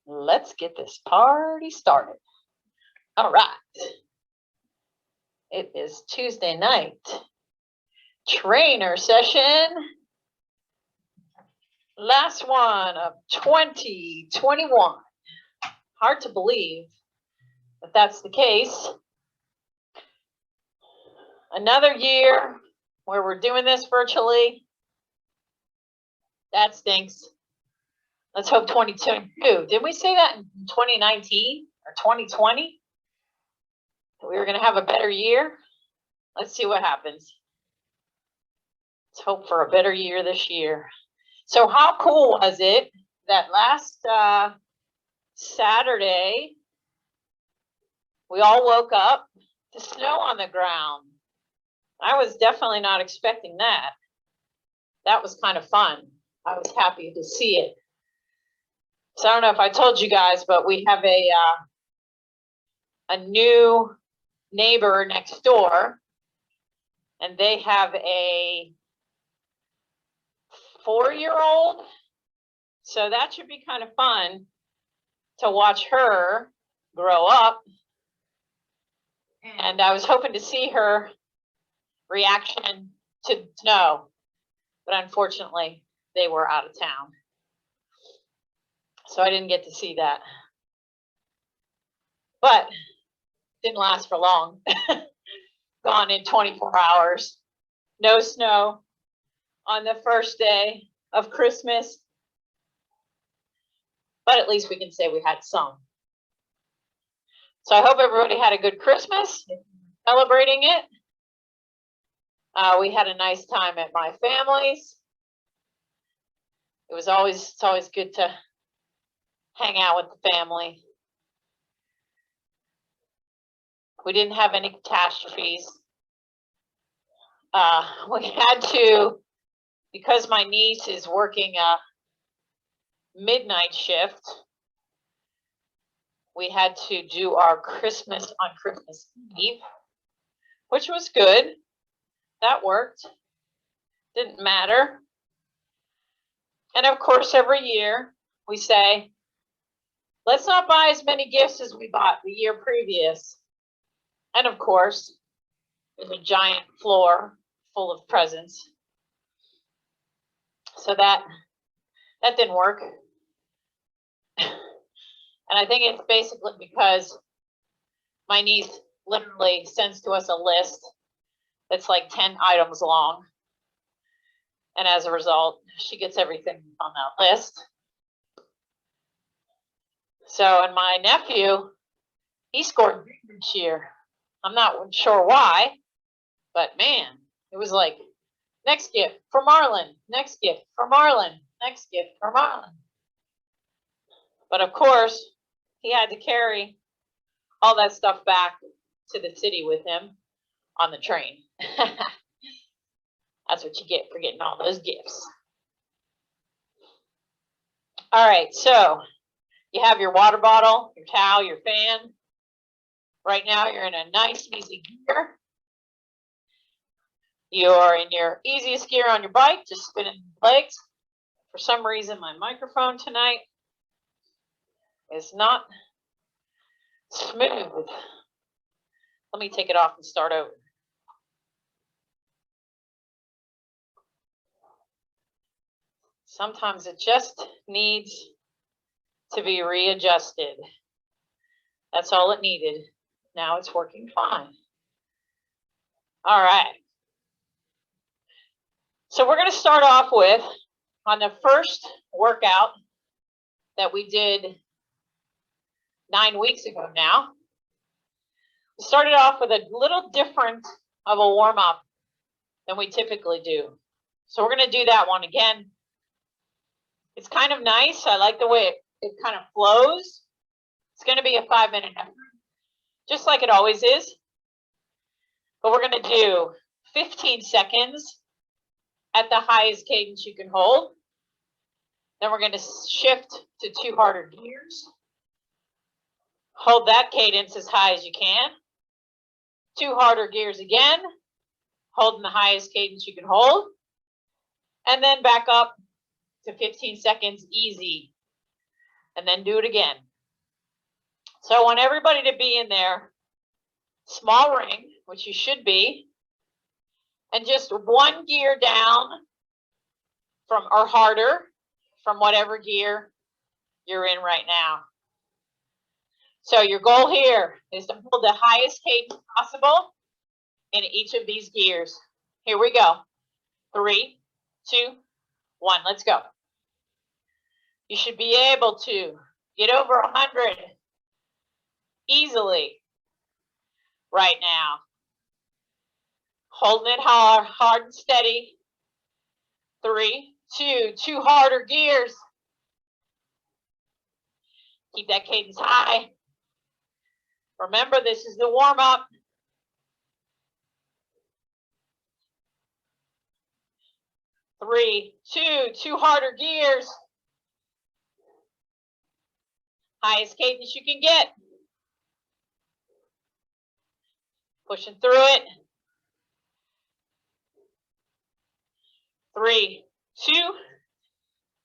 Let's get this party started. All right. It is Tuesday night. Trainer session. Last one of 2021. Hard to believe that that's the case. Another year where we're doing this virtually. That stinks. Let's hope 2022. Did we say that in 2019 or 2020? That we were going to have a better year? Let's see what happens. Let's hope for a better year this year. So how cool was it that last Saturday, we all woke up to snow on the ground? I was definitely not expecting that. That was kind of fun. I was happy to see it. So I don't know if I told you guys, but we have a new neighbor next door, and they have a 4-year-old. So that should be kind of fun to watch her grow up. And I was hoping to see her reaction to snow, but unfortunately they were out of town. So I didn't get to see that. But didn't last for long. Gone in 24 hours. No snow on the first day of Christmas. But at least we can say we had some. So I hope everybody had a good Christmas, celebrating it. We had a nice time at my family's. It's always good to hang out with the family. We didn't have any catastrophes. We had to, because my niece is working a midnight shift, we had to do our Christmas on Christmas Eve, which was good. That worked. Didn't matter. And of course, every year we say, let's not buy as many gifts as we bought the year previous. And of course, there's a giant floor full of presents. So that didn't work. And I think it's basically because my niece literally sends to us a list that's like 10 items long. And as a result, she gets everything on that list. So, and my nephew, he scored this year. I'm not sure why, but man, it was like, next gift for Marlon, next gift for Marlon, next gift for Marlon. But of course, he had to carry all that stuff back to the city with him on the train. That's what you get for getting all those gifts. All right, so you have your water bottle, your towel, your fan. Right now, you're in a nice, easy gear. You're in your easiest gear on your bike, just spinning legs. For some reason, my microphone tonight is not smooth. Let me take it off and start over. Sometimes it just needs to be readjusted. That's all it needed. Now it's working fine. All right. So we're going to start off with, on the first workout that we did 9 weeks ago now, we started off with a little different of a warm-up than we typically do. So we're going to do that one again. It's kind of nice. I like the way it kind of flows. It's going to be a 5-minute effort, just like it always is. But we're going to do 15 seconds at the highest cadence you can hold. Then we're going to shift to 2 harder gears. Hold that cadence as high as you can. 2 harder gears again, holding the highest cadence you can hold. And then back up to 15 seconds easy. and then do it again. So I want everybody to be in their small ring, which you should be, and just one gear down from, or harder, from whatever gear you're in right now. So your goal here is to hold the highest cadence possible in each of these gears. Here we go. 3, 2, 1, let's go. You should be able to get over 100 easily right now. Holding it hard and steady. 3, 2, 2 harder gears. Keep that cadence high. Remember, this is the warm-up. 3, 2, 2 harder gears. Highest cadence you can get. Pushing through it. 3, 2.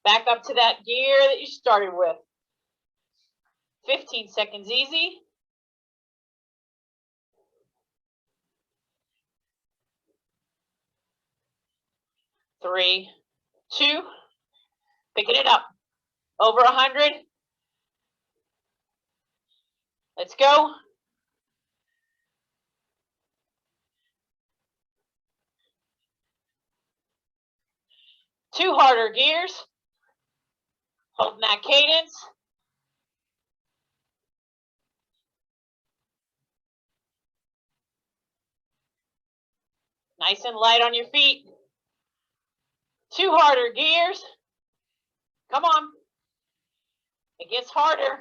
Back up to that gear that you started with. 15 seconds easy. 3, 2. Picking it up. Over 100. Let's go. 2 harder gears. Holding that cadence. Nice and light on your feet. 2 harder gears. Come on. It gets harder.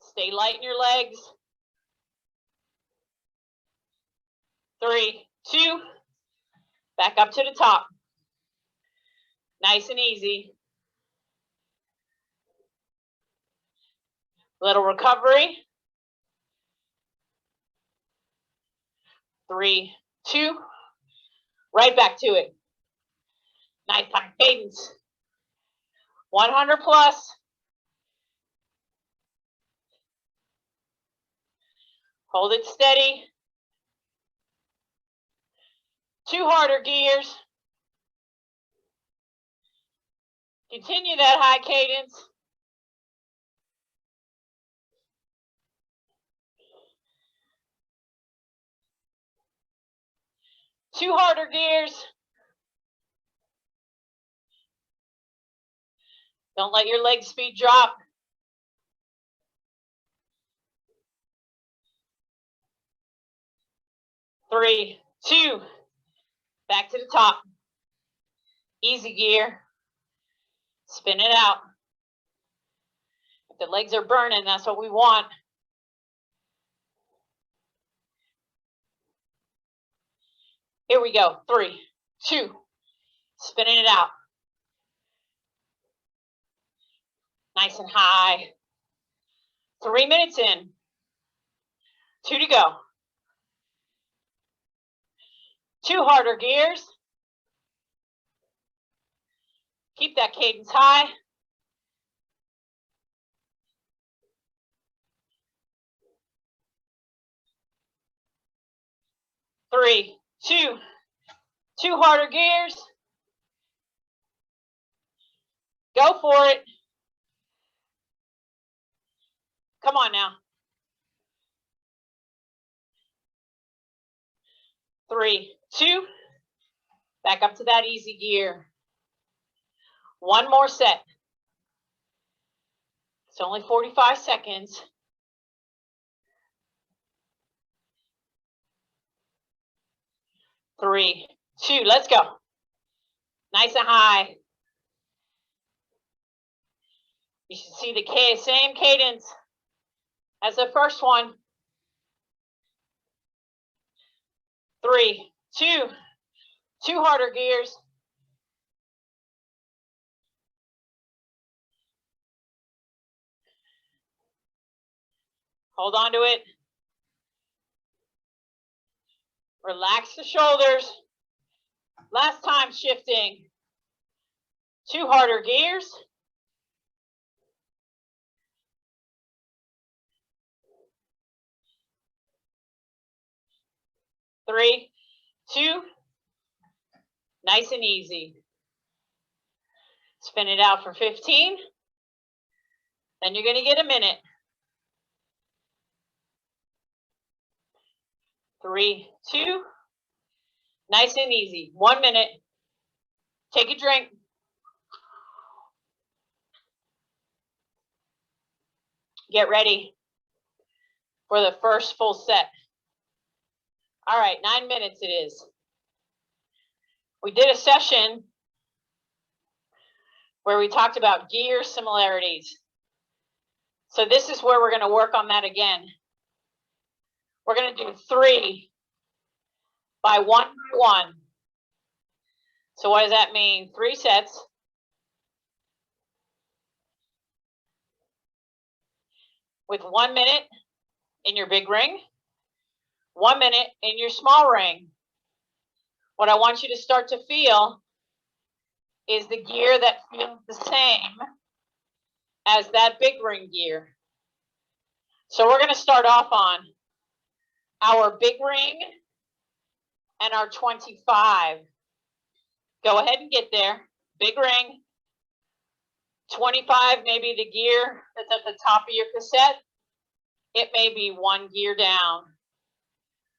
Stay light in your legs. 3, 2. Back up to the top. Nice and easy. Little recovery. 3, 2. Right back to it. Nice high cadence. 100 plus. Hold it steady. 2 harder gears. Continue that high cadence. 2 harder gears. Don't let your leg speed drop. 3, 2. Back to the top. Easy gear. Spin it out. If the legs are burning, that's what we want. Here we go. 3, 2. Spinning it out. Nice and high. 3 minutes in. 2 to go. 2 harder gears. Keep that cadence high. 3, 2. 2 harder gears. Go for it. Come on now. 3, 2. Back up to that easy gear. 1 more set. It's only 45 seconds. 3, 2, let's go. Nice and high. You should see the same cadence as the first one. 3, 2, 2 harder gears. Hold on to it. Relax the shoulders. Last time shifting. 2 harder gears. 3, 2, nice and easy. Spin it out for 15. Then you're going to get a minute. 3, 2, nice and easy. 1 minute. Take a drink. Get ready for the first full set. All right, 9 minutes it is. We did a session where we talked about gear similarities. So this is where we're going to work on that again. We're going to do 3 by 1 by 1. So what does that mean? 3 sets. With 1 minute in your big ring, 1 minute in your small ring. What I want you to start to feel is the gear that feels the same as that big ring gear. So we're going to start off on our big ring and our 25. Go ahead and get there. Big ring. 25 may be the gear that's at the top of your cassette. It may be 1 gear down.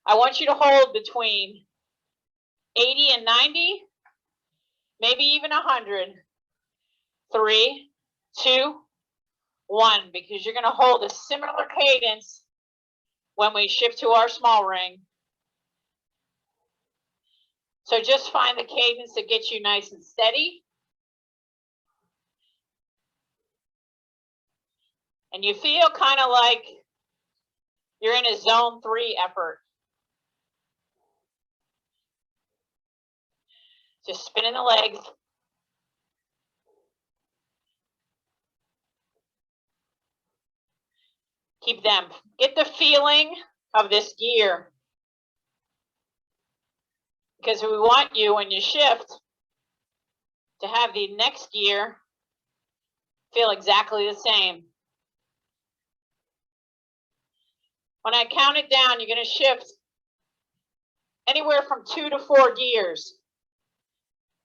I want you to hold between 80 and 90, maybe even 100. 3, 2, 1, because you're going to hold a similar cadence when we shift to our small ring. So just find the cadence that gets you nice and steady. And you feel kind of like you're in a zone 3 effort. Just spinning the legs. Keep them. Get the feeling of this gear. Because we want you, when you shift, to have the next gear feel exactly the same. When I count it down, you're going to shift anywhere from 2 to 4 gears.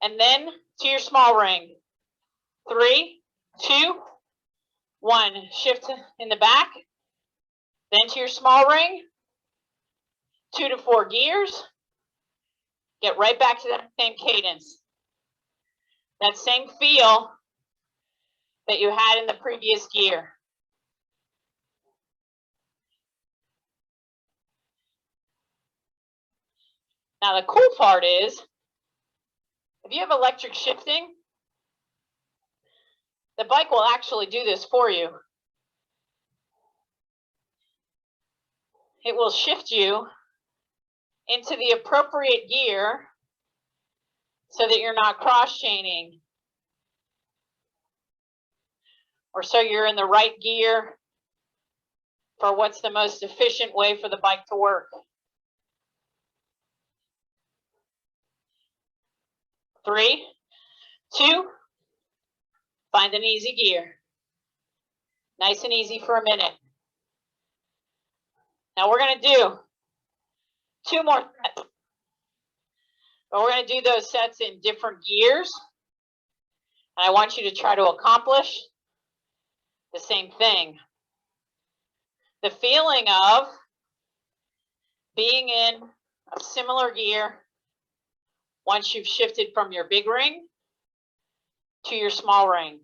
And then to your small ring. 3, 2, 1. Shift in the back. Then to your small ring. 2 to 4 gears. Get right back to that same cadence. That same feel that you had in the previous gear. Now the cool part is, if you have electric shifting, the bike will actually do this for you. It will shift you into the appropriate gear so that you're not cross-chaining, or so you're in the right gear for what's the most efficient way for the bike to work. 3, 2, find an easy gear. Nice and easy for a minute. Now we're going to do 2 more sets. But we're going to do those sets in different gears. And I want you to try to accomplish the same thing. The feeling of being in a similar gear once you've shifted from your big ring to your small ring.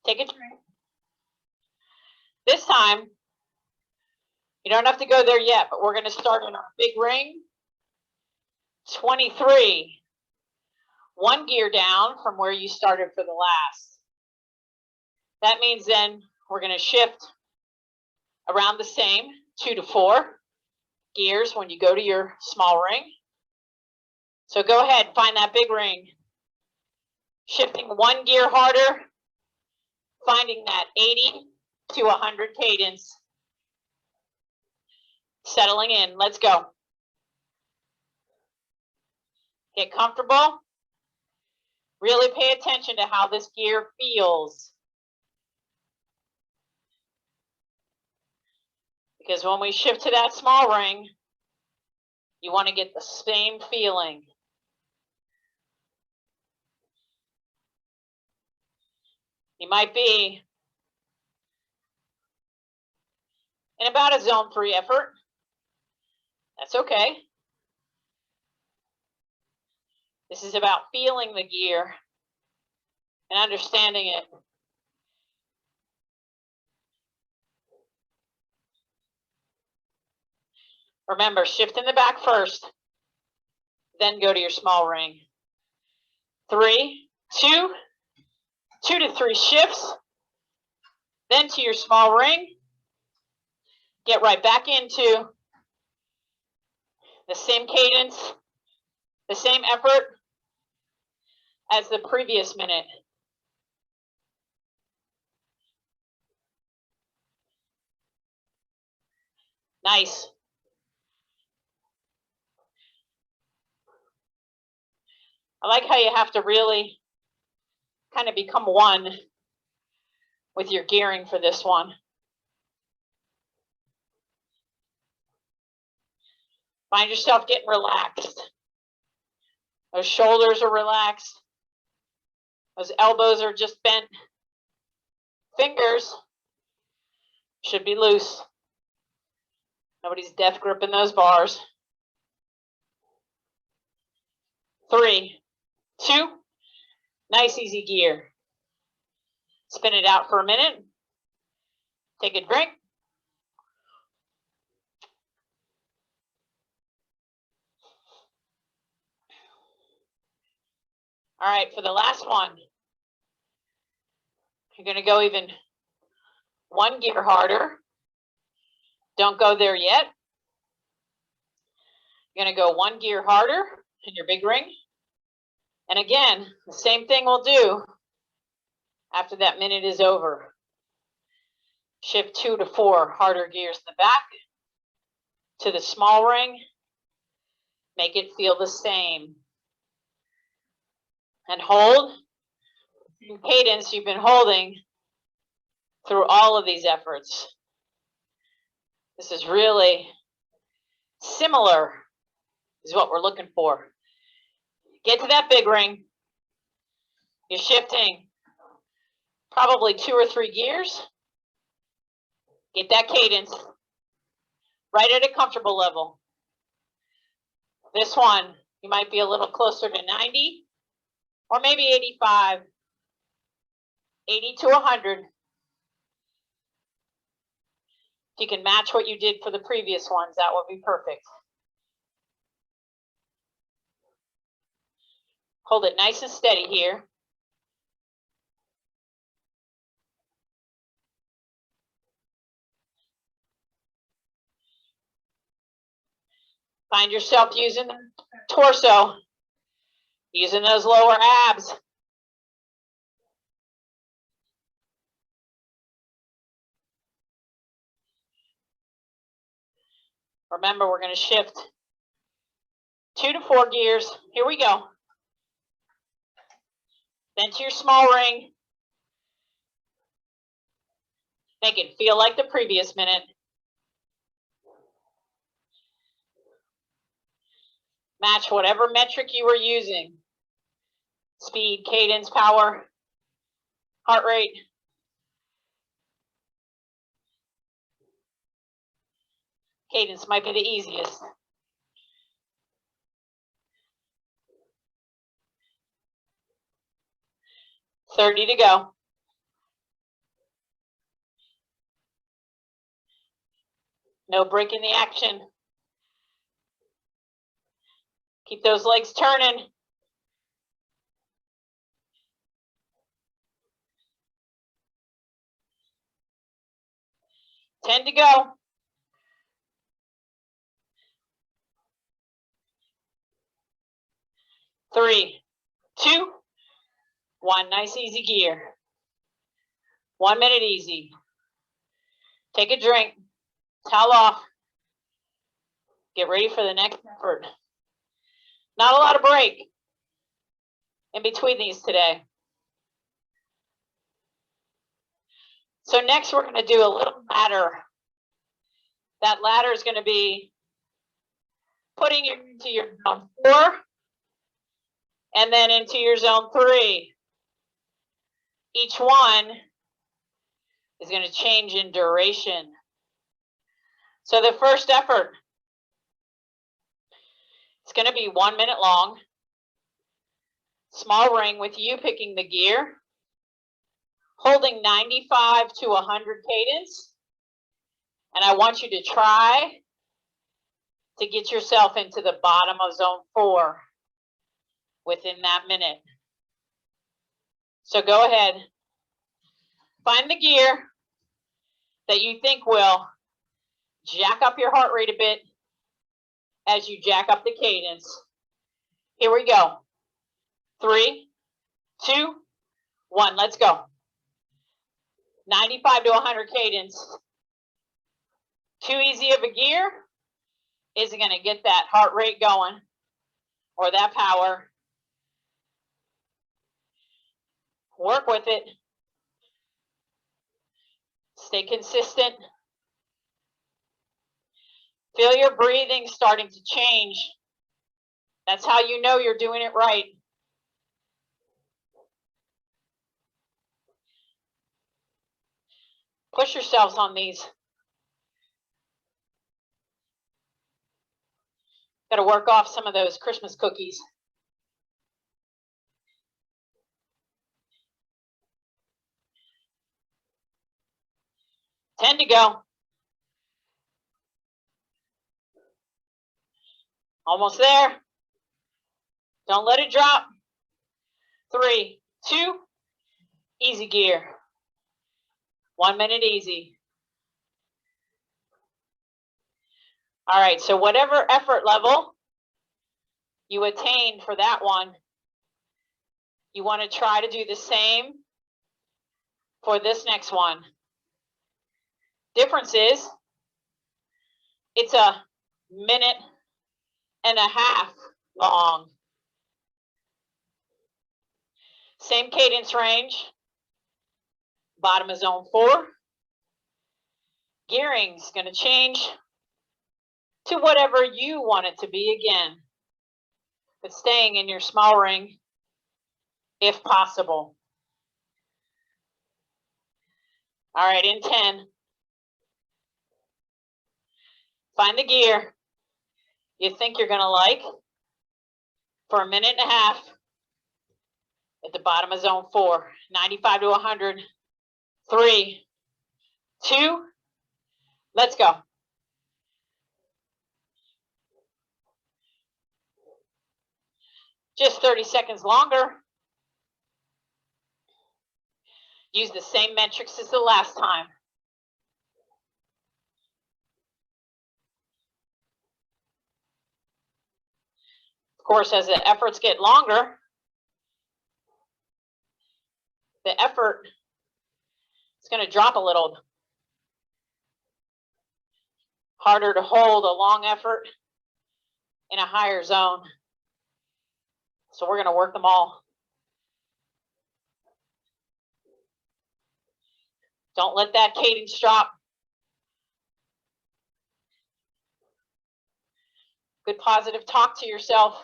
Take a drink. This time, you don't have to go there yet, but we're going to start in our big ring. 23. 1 gear down from where you started for the last. That means then we're going to shift around the same 2 to 4 gears when you go to your small ring. So go ahead, find that big ring. Shifting 1 gear harder, finding that 80 to 100 cadence. Settling in, let's go. Get comfortable. Really pay attention to how this gear feels. Because when we shift to that small ring, you want to get the same feeling. You might be in about a zone 3 effort. That's okay. This is about feeling the gear and understanding it. Remember, shift in the back first, then go to your small ring. 3, 2, 2 to 3 shifts, then to your small ring. Get right back into the same cadence, the same effort as the previous minute. Nice. I like how you have to really kind of become one with your gearing for this one. Find yourself getting relaxed. Those shoulders are relaxed. Those elbows are just bent. Fingers should be loose. Nobody's death gripping those bars. 3, 2, nice easy gear. Spin it out for a minute. Take a drink. All right, for the last one, you're going to go even one gear harder. Don't go there yet. You're going to go one gear harder in your big ring. And again, the same thing we'll do after that minute is over. Shift 2 to 4 harder gears in the back to the small ring. Make it feel the same. And hold the cadence you've been holding through all of these efforts. This is really similar, is what we're looking for. Get to that big ring. You're shifting probably 2 or 3 gears. Get that cadence right at a comfortable level. This one, you might be a little closer to 90 or maybe 85, 80 to 100. If you can match what you did for the previous ones, that would be perfect. Hold it nice and steady here. Find yourself using the torso, using those lower abs. Remember, we're going to shift 2 to 4 gears. Here we go. Then to your small ring. Make it feel like the previous minute. Match whatever metric you were using. Speed, cadence, power, heart rate. Cadence might be the easiest. $30 to go. No break in the action. Keep those legs turning. $10 to go. Three, 2, 1. Nice easy gear. 1 minute easy. Take a drink. Towel off. Get ready for the next effort. Not a lot of break. in between these today. So next we're going to do a little ladder. That ladder is going to be putting you into your zone 4 and then into your zone 3. Each one is going to change in duration. So the first effort, it's going to be 1 minute long. Small ring with you picking the gear, holding 95 to 100 cadence. And I want you to try to get yourself into the bottom of zone 4 within that minute. So go ahead, find the gear that you think will jack up your heart rate a bit as you jack up the cadence. Here we go. 3, 2, 1, let's go. 95 to 100 cadence. Too easy of a gear isn't going to get that heart rate going or that power. Work with it. Stay consistent. Feel your breathing starting to change. That's how you know you're doing it right. Push yourselves on these. Got to work off some of those Christmas cookies. 10 to go. Almost there. Don't let it drop. 3, 2, easy gear. 1 minute easy. All right, so whatever effort level you attain for that one, you want to try to do the same for this next one. Difference is, it's a minute and a half long. Same cadence range. Bottom of zone 4. Gearing's going to change to whatever you want it to be again, but staying in your small ring if possible. All right, in 10. Find the gear you think you're going to like for a minute and a half at the bottom of zone 4. 95 to 100. 3, 2, let's go. Just 30 seconds longer. Use the same metrics as the last time. Of course, as the efforts get longer, the effort is going to drop a little. Harder to hold a long effort in a higher zone. So we're going to work them all. Don't let that cadence drop. Good positive talk to yourself.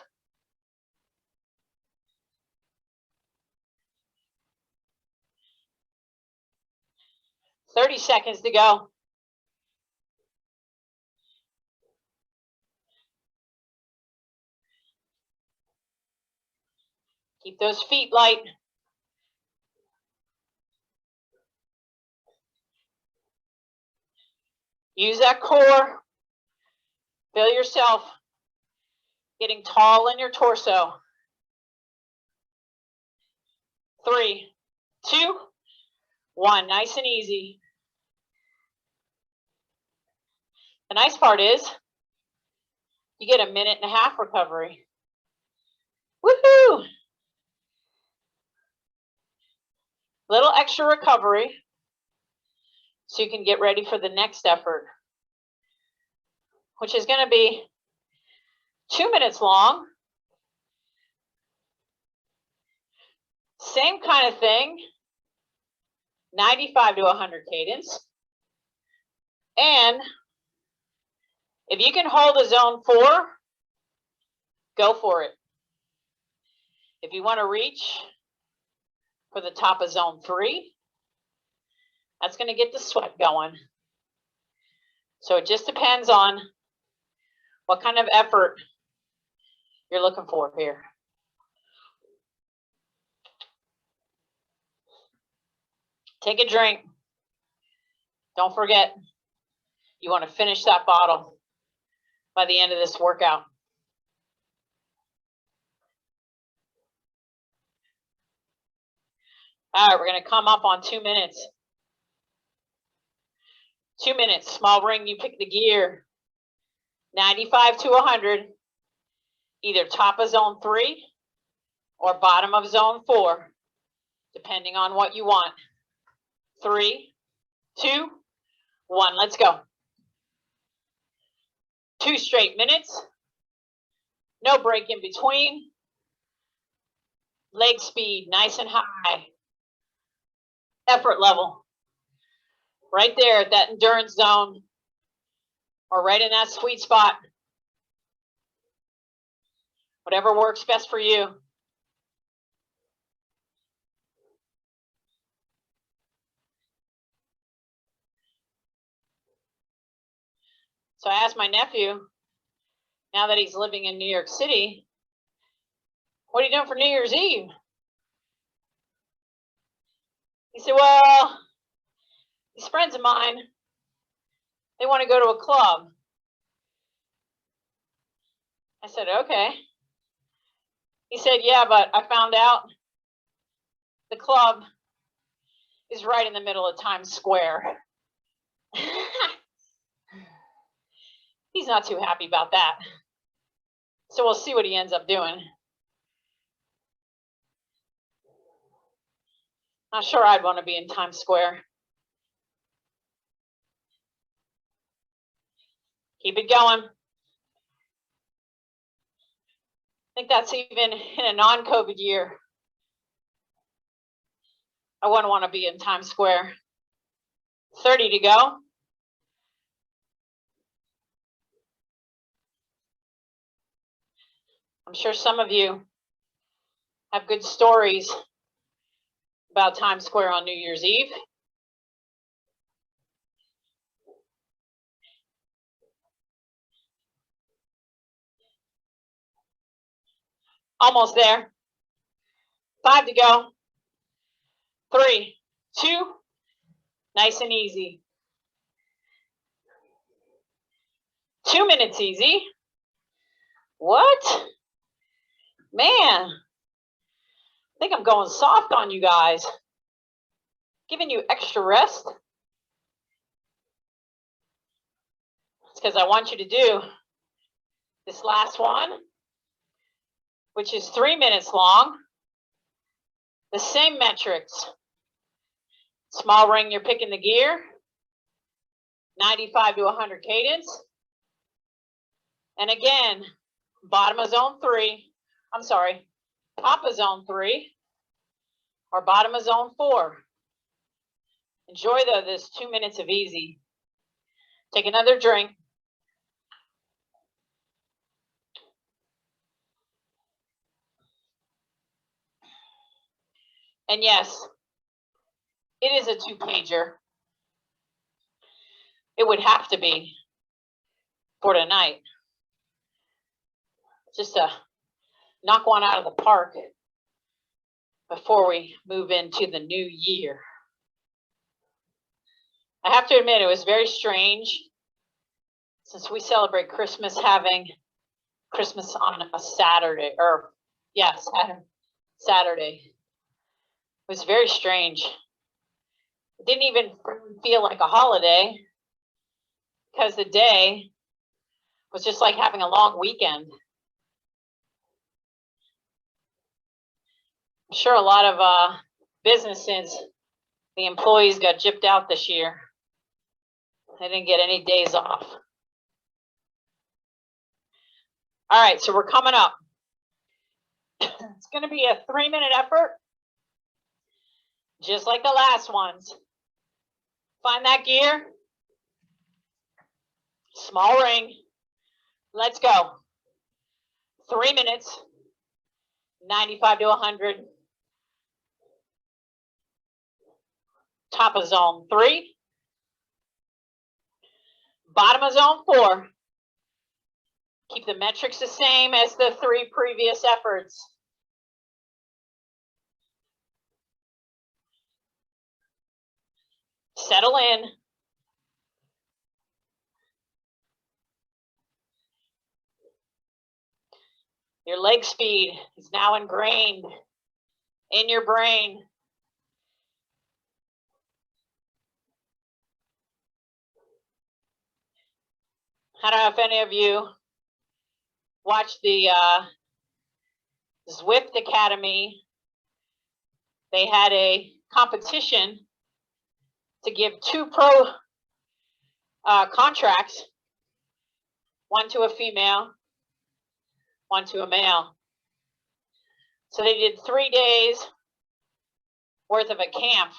30 seconds to go. Keep those feet light. Use that core. Feel yourself getting tall in your torso. 3, 2, 1. Nice and easy. The nice part is you get a minute and a half recovery. Woohoo! Little extra recovery so you can get ready for the next effort, which is going to be 2 minutes long. Same kind of thing, 95 to 100 cadence. And if you can hold a zone 4, go for it. If you want to reach for the top of zone 3, that's going to get the sweat going. So it just depends on what kind of effort you're looking for here. Take a drink. Don't forget, you want to finish that bottle by the end of this workout. All right, we're going to come up on 2 minutes. 2 minutes, small ring, you pick the gear. 95 to 100, either top of zone 3 or bottom of zone 4, depending on what you want. 3, 2, 1, let's go. 2 straight minutes. No break in between. Leg speed, nice and high. Effort level. Right there at that endurance zone, or right in that sweet spot. Whatever works best for you. So I asked my nephew, now that he's living in New York City, what are you doing for New Year's Eve? He said, well, these friends of mine, they want to go to a club. I said, okay. He said, yeah, but I found out the club is right in the middle of Times Square. He's not too happy about that. So we'll see what he ends up doing. Not sure I'd want to be in Times Square. Keep it going. I think that's even in a non-COVID year. I wouldn't want to be in Times Square. 30 to go. I'm sure some of you have good stories about Times Square on New Year's Eve. Almost there. 5 to go. 3, 2, nice and easy. 2 minutes easy. What? Man, I think I'm going soft on you guys. Giving you extra rest. It's because I want you to do this last one, which is 3 minutes long. The same metrics. Small ring, you're picking the gear. 95 to 100 cadence. And again, bottom of zone 3. I'm sorry, top of zone 3 or bottom of zone 4. Enjoy this 2 minutes of easy. Take another drink. And yes, it is a 2-pager. It would have to be for tonight. Just to knock one out of the park before we move into the new year. I have to admit, it was very strange since we celebrate Christmas having Christmas on a Saturday, or yes, Saturday. It was very strange. It didn't even feel like a holiday because the day was just like having a long weekend. I'm sure a lot of businesses, the employees got gypped out this year. They didn't get any days off. All right, so we're coming up. It's going to be a 3-minute effort. Just like the last ones. Find that gear. Small ring. Let's go. 3 minutes. 95 to 100. Top of zone 3. Bottom of zone 4. Keep the metrics the same as the 3 previous efforts. Settle in. Your leg speed is now ingrained in your brain. I don't know if any of you watched the Zwift Academy. They had a competition to give 2 pro contracts, one to a female, one to a male. So they did 3 days worth of a camp,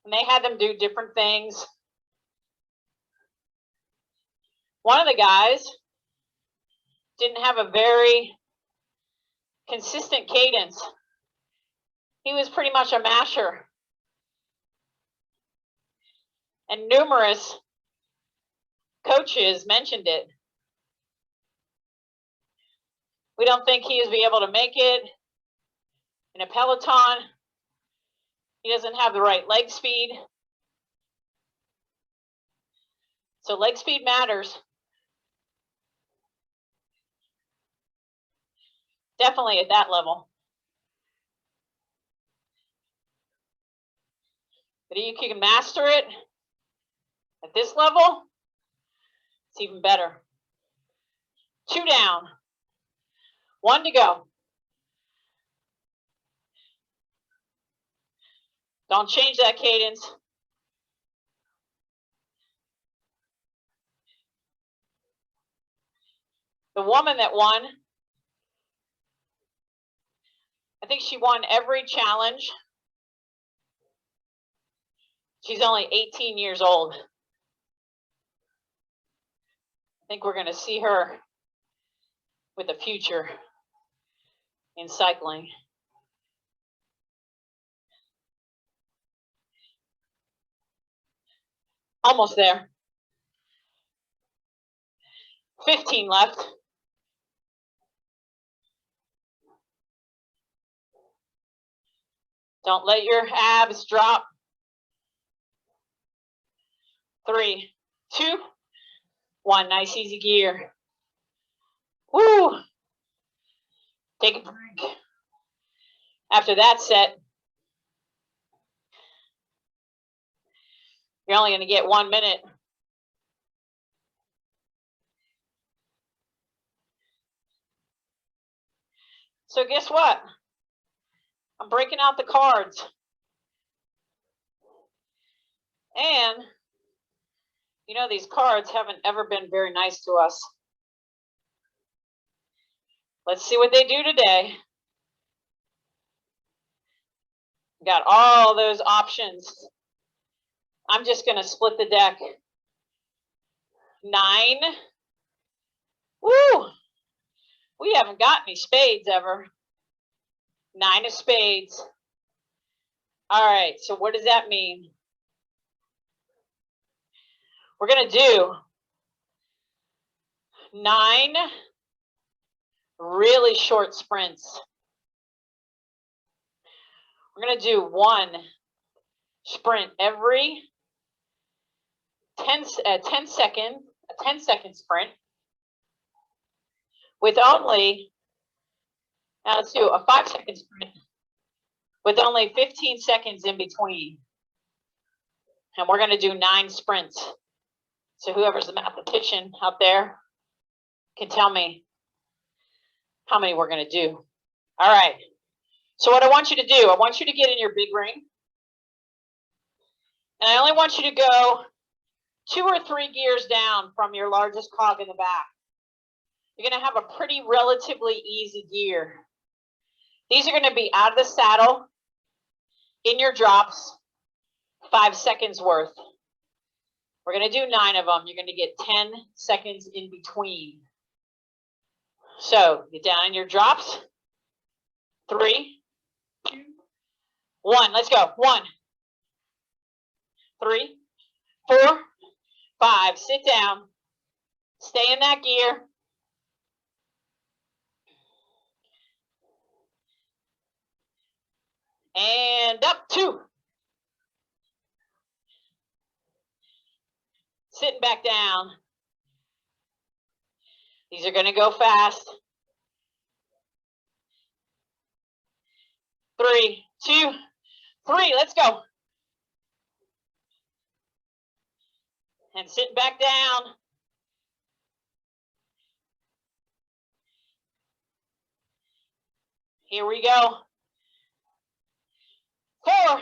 and they had them do different things. One of the guys didn't have a very consistent cadence. He was pretty much a masher. And numerous coaches mentioned it. We don't think he is be able to make it in a Peloton. He doesn't have the right leg speed. So leg speed matters. Definitely at that level. But if you can master it at this level, it's even better. 2 down. 1 to go. Don't change that cadence. The woman that won, I think she won every challenge. She's only 18 years old. I think we're going to see her with a future in cycling. Almost there. 15 left. Don't let your abs drop. 3, 2, 1. Nice, easy gear. Woo! Take a drink. After that set, you're only going to get 1 minute. So guess what? I'm breaking out the cards. And, you know, these cards haven't ever been very nice to us. Let's see what they do today. Got all those options. I'm just going to split the deck. 9. Woo! We haven't got any spades ever. 9 of spades. All right, so what does that mean? We're going to do 9 really short sprints. We're going to do 1 sprint every 10 second sprint with only, now let's do a 5-second sprint with only 15 seconds in between. And we're going to do 9 sprints. So whoever's the mathematician out there can tell me how many we're going to do. All right. So what I want you to do, I want you to get in your big ring. And I only want you to go 2 or 3 gears down from your largest cog in the back. You're going to have a pretty relatively easy gear. These are going to be out of the saddle in your drops, 5 seconds worth. We're going to do 9 of them. You're going to get 10 seconds in between. So get down in your drops. 3, 2, 1. Let's go. 1, 3, 4, 5. Sit down. Stay in that gear. And up. 2. Sitting back down. These are going to go fast. 3, 2, 3. Let's go. And sitting back down. Here we go. 4.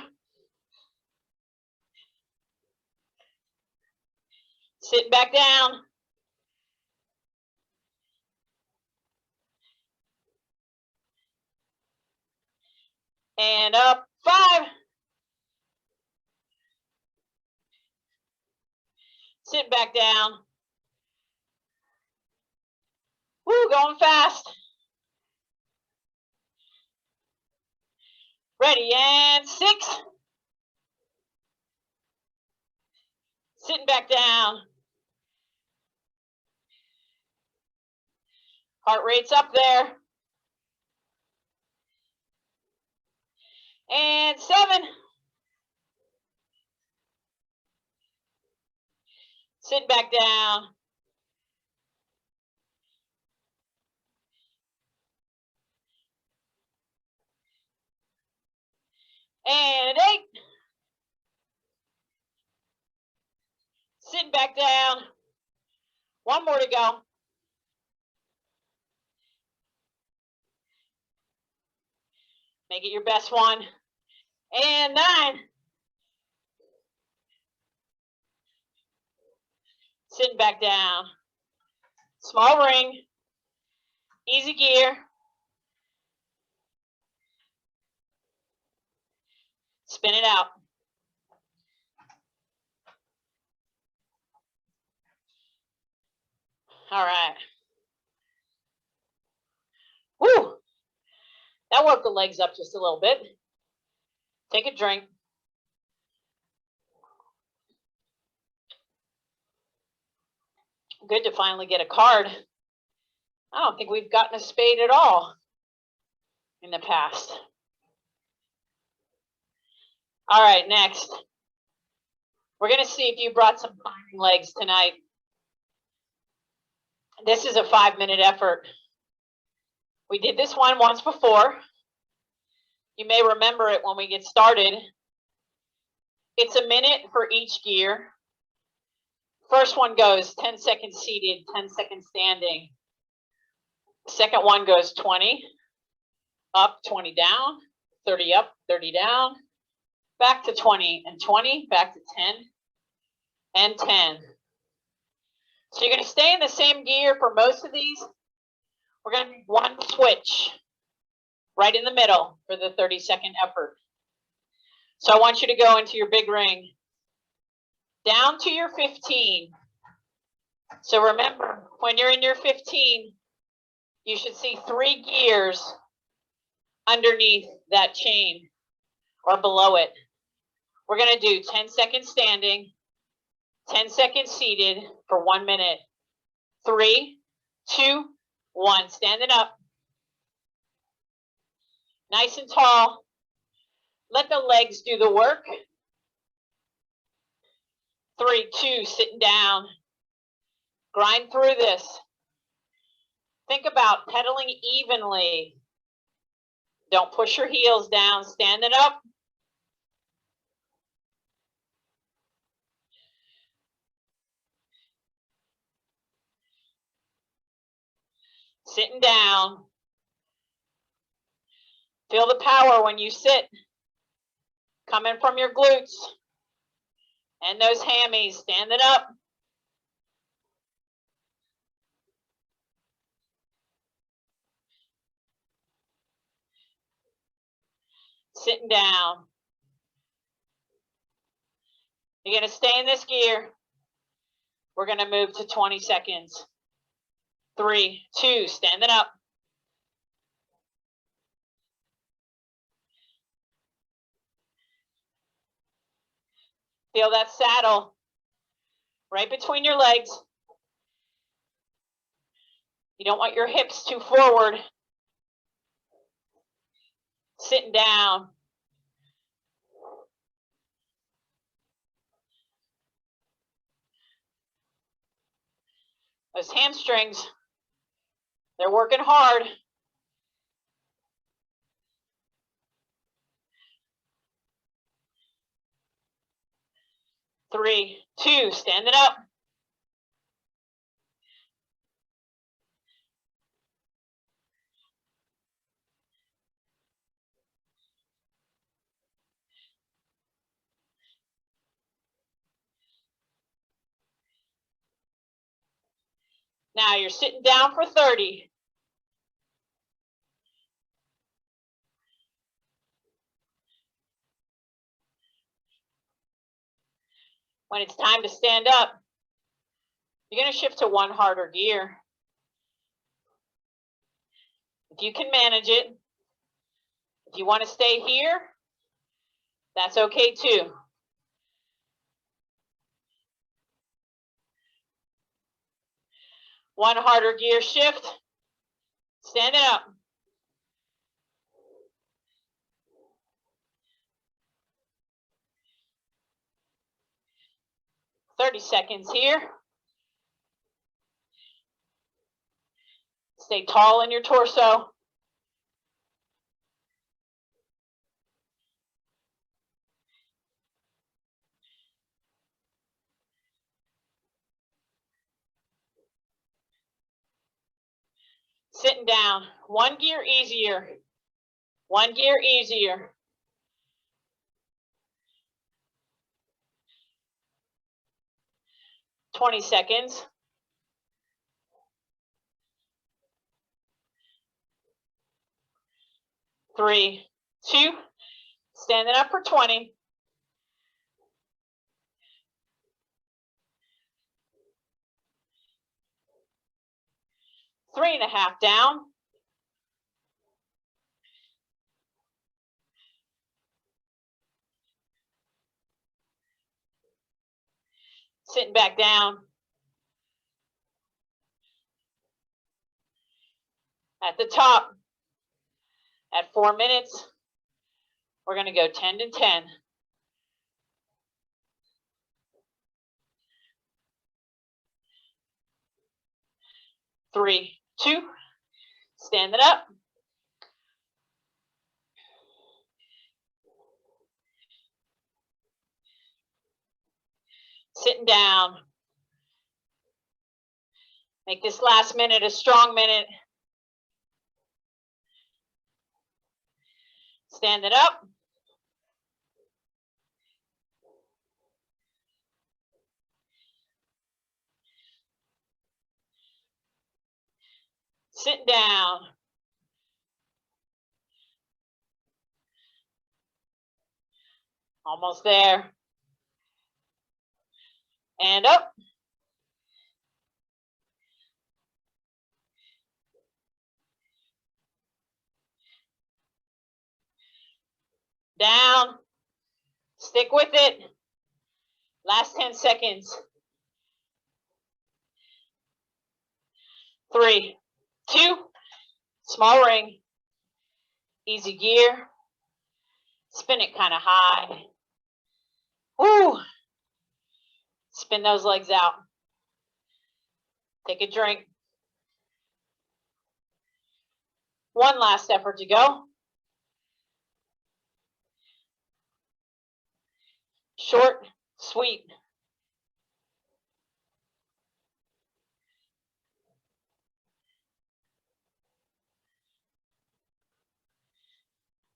Sitting back down. And up. 5. Sitting back down. Woo, going fast. Ready, and 6. Sitting back down. Heart rate's up there. And 7. Sitting back down. And 8. Sitting back down. 1 more to go. Make it your best one. And 9. Sitting back down. Small ring. Easy gear. Spin it out. All right. Woo! That woke the legs up just a little bit. Take a drink. Good to finally get a card. I don't think we've gotten a spade at all in the past. All right, next. We're going to see if you brought some climbing legs tonight. This is a 5-minute effort. We did this one once before. You may remember it when we get started. It's a minute for each gear. First one goes 10 seconds seated, 10 seconds standing. Second one goes 20 up, 20 down, 30 up, 30 down, back to 20 and 20, back to 10 and 10. So you're going to stay in the same gear for most of these. We're going to do one switch right in the middle for the 30-second effort. So I want you to go into your big ring down to your 15. So remember, when you're in your 15, you should see 3 gears underneath that chain or below it. We're going to do 10 seconds standing, 10 seconds seated for 1 minute. 3, 2, 1. Standing up. Nice and tall. Let the legs do the work. 3, 2, sitting down. Grind through this. Think about pedaling evenly. Don't push your heels down. Standing up. Sitting down. Feel the power when you sit. Coming from your glutes. And those hammies. Standing up. Sitting down. You're going to stay in this gear. We're going to move to 20 seconds. 3, 2, standing up. Feel that saddle right between your legs. You don't want your hips too forward. Sitting down. Those hamstrings, they're working hard. 3, 2, standing up. Now you're sitting down for 30. When it's time to stand up, you're going to shift to one harder gear. If you can manage it, if you want to stay here, that's okay too. One harder gear shift, standing up. 30 seconds here. Stay tall in your torso. Sitting down, one gear easier. One gear easier. $20 seconds. 3, 2, standing up for 20. 3.5 down. Sitting back down. At the top, at 4 minutes, we're going to go 10 to 10. Three, 2, standing up. Sitting down. Make this last minute a strong minute. Standing up. Sitting down. Almost there. And up. Down. Stick with it. Last 10 seconds. 3, 2, small ring. Easy gear. Spin it kind of high. Woo! Spin those legs out. Take a drink. One last effort to go. Short, sweet.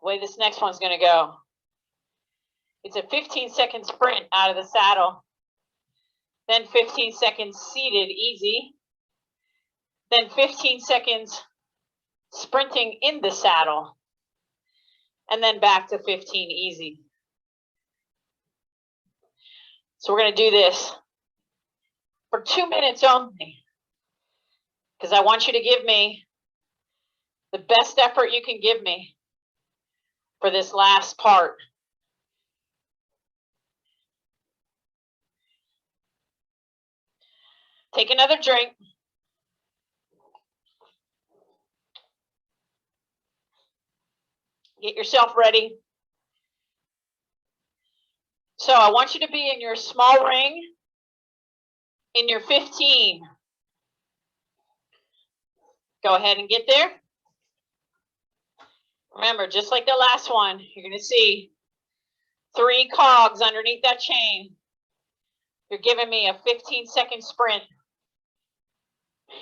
The way this next one's going to go. It's a 15-second sprint out of the saddle. Then 15 seconds seated, easy. Then 15 seconds sprinting in the saddle. And then back to 15, easy. So we're going to do this for 2 minutes only, because I want you to give me the best effort you can give me for this last part. Take another drink. Get yourself ready. So I want you to be in your small ring in your 15. Go ahead and get there. Remember, just like the last one, you're going to see 3 cogs underneath that chain. You're giving me a 15-second sprint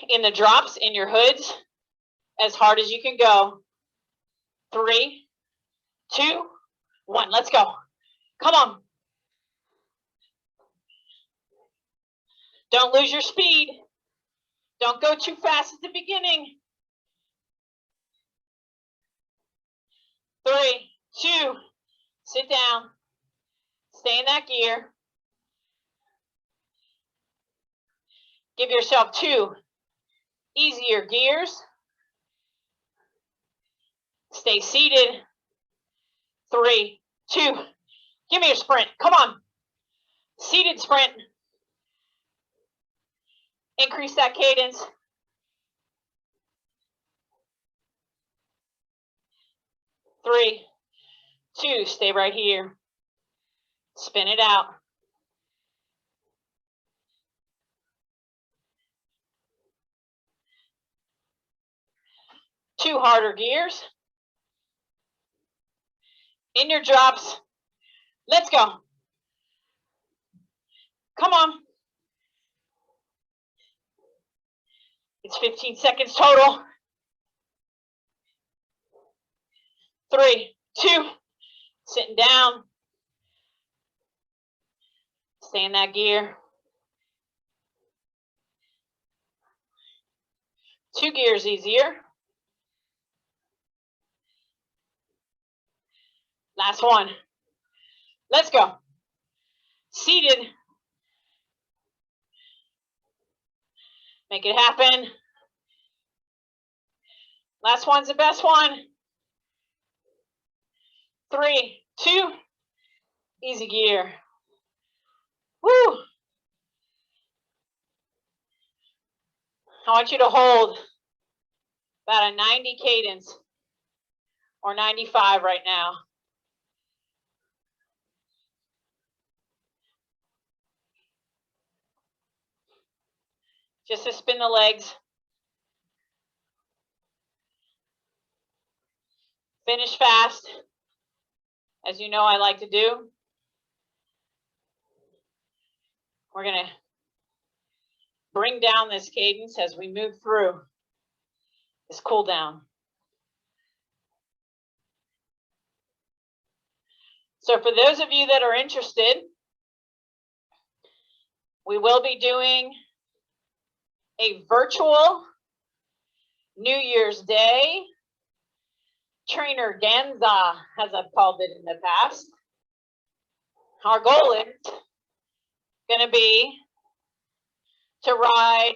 in the drops, in your hoods, as hard as you can go. 3, 2, 1. Let's go. Come on. Don't lose your speed. Don't go too fast at the beginning. 3, 2, sit down. Stay in that gear. Give yourself 2 easier gears. Stay seated. 3, 2, give me a sprint. Come on. Seated sprint. Increase that cadence. 3, 2, stay right here. Spin it out. 2 harder gears. In your drops. Let's go. Come on. It's 15 seconds total. 3, 2, sitting down. Stay in that gear. 2 gears easier. Last one. Let's go. Seated. Make it happen. Last one's the best one. 3, 2, easy gear. Woo! I want you to hold about a 90 cadence or 95 right now. Just to spin the legs. Finish fast, as you know I like to do. We're going to bring down this cadence as we move through this cool down. So for those of you that are interested, we will be doing a virtual New Year's Day trainer Ganza, as I've called it in the past. Our goal is going to be to ride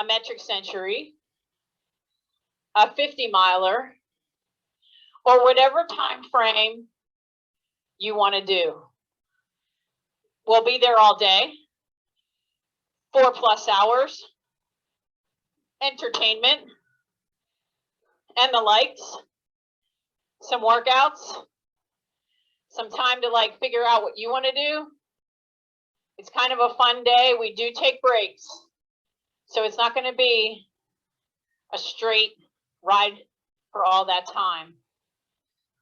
a metric century, a 50-miler, or whatever time frame you want to do. We'll be there all day, 4+ hours, entertainment, and the likes, some workouts, some time to like figure out what you want to do. It's kind of a fun day. We do take breaks, so it's not going to be a straight ride for all that time.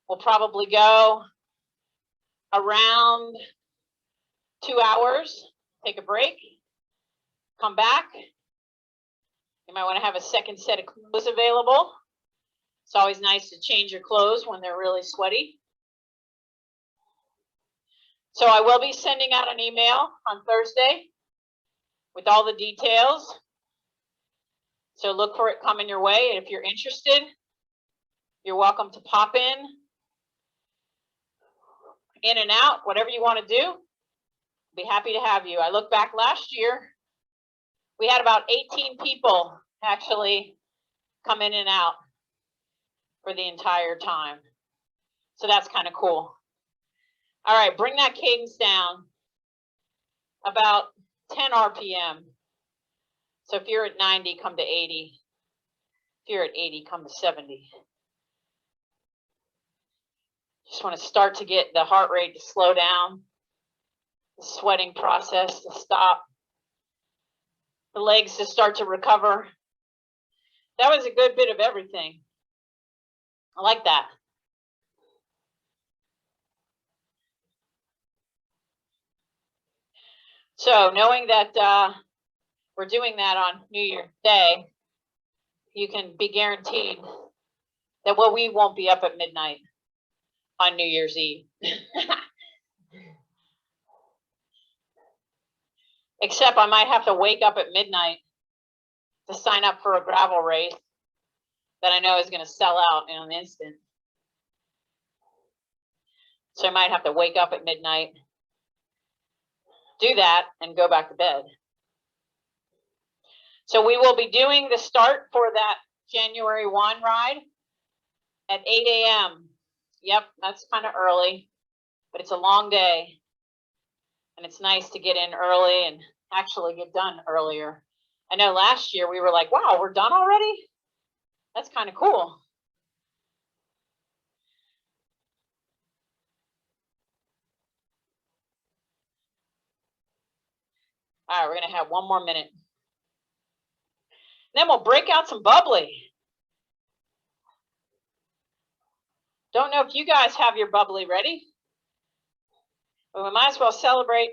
We'll probably go around 2 hours, take a break, come back. You might want to have a second set of clothes available. It's always nice to change your clothes when they're really sweaty. So I will be sending out an email on Thursday with all the details. So look for it coming your way. And if you're interested, you're welcome to pop in and out, whatever you want to do. Be happy to have you. I look back last year, we had about 18 people actually come in and out for the entire time. So that's kind of cool. All right, bring that cadence down about 10 RPM. So if you're at 90, come to 80. If you're at 80, come to 70. Just want to start to get the heart rate to slow down, the sweating process to stop, the legs to start to recover. That was a good bit of everything. I like that. So knowing that we're doing that on New Year's Day, you can be guaranteed that we won't be up at midnight on New Year's Eve. Except I might have to wake up at midnight to sign up for a gravel race that I know is going to sell out in an instant. So I might have to wake up at midnight, do that, and go back to bed. So we will be doing the start for that January 1 ride at 8 a.m. Yep, that's kind of early, but it's a long day. And it's nice to get in early and actually get done earlier. I know last year we were like, wow, we're done already? That's kind of cool. All right, we're going to have one more minute. Then we'll break out some bubbly. Don't know if you guys have your bubbly ready, but we might as well celebrate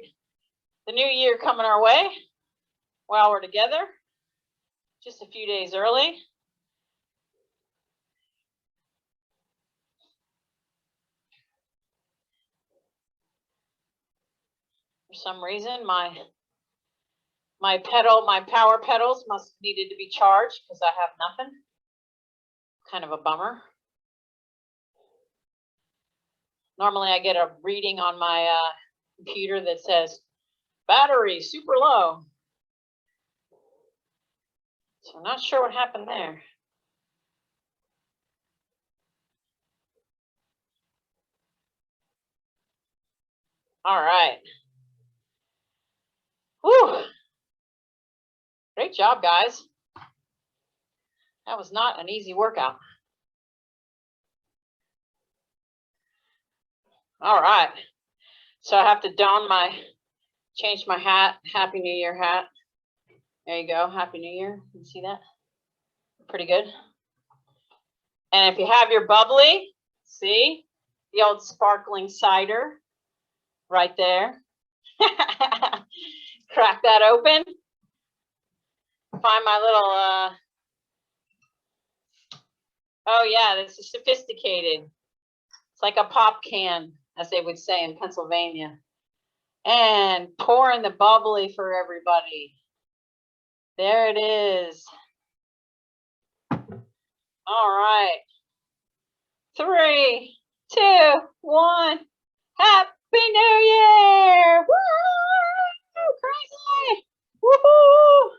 the new year coming our way while we're together, just a few days early. For some reason, my power pedals must needed to be charged because I have nothing. Kind of a bummer. Normally I get a reading on my computer that says battery super low. So I'm not sure what happened there. All right. Whew. Great job, guys. That was not an easy workout. All right. So I have to change my hat, Happy New Year hat. There you go, Happy New Year. You see that? Pretty good. And if you have your bubbly, see the old sparkling cider right there. Crack that open. Find my little, oh yeah, this is sophisticated. It's like a pop can, as they would say in Pennsylvania. And pour in the bubbly for everybody. There it is. All right. 3, 2, 1. Happy New Year! Woo! Crazy! Woohoo!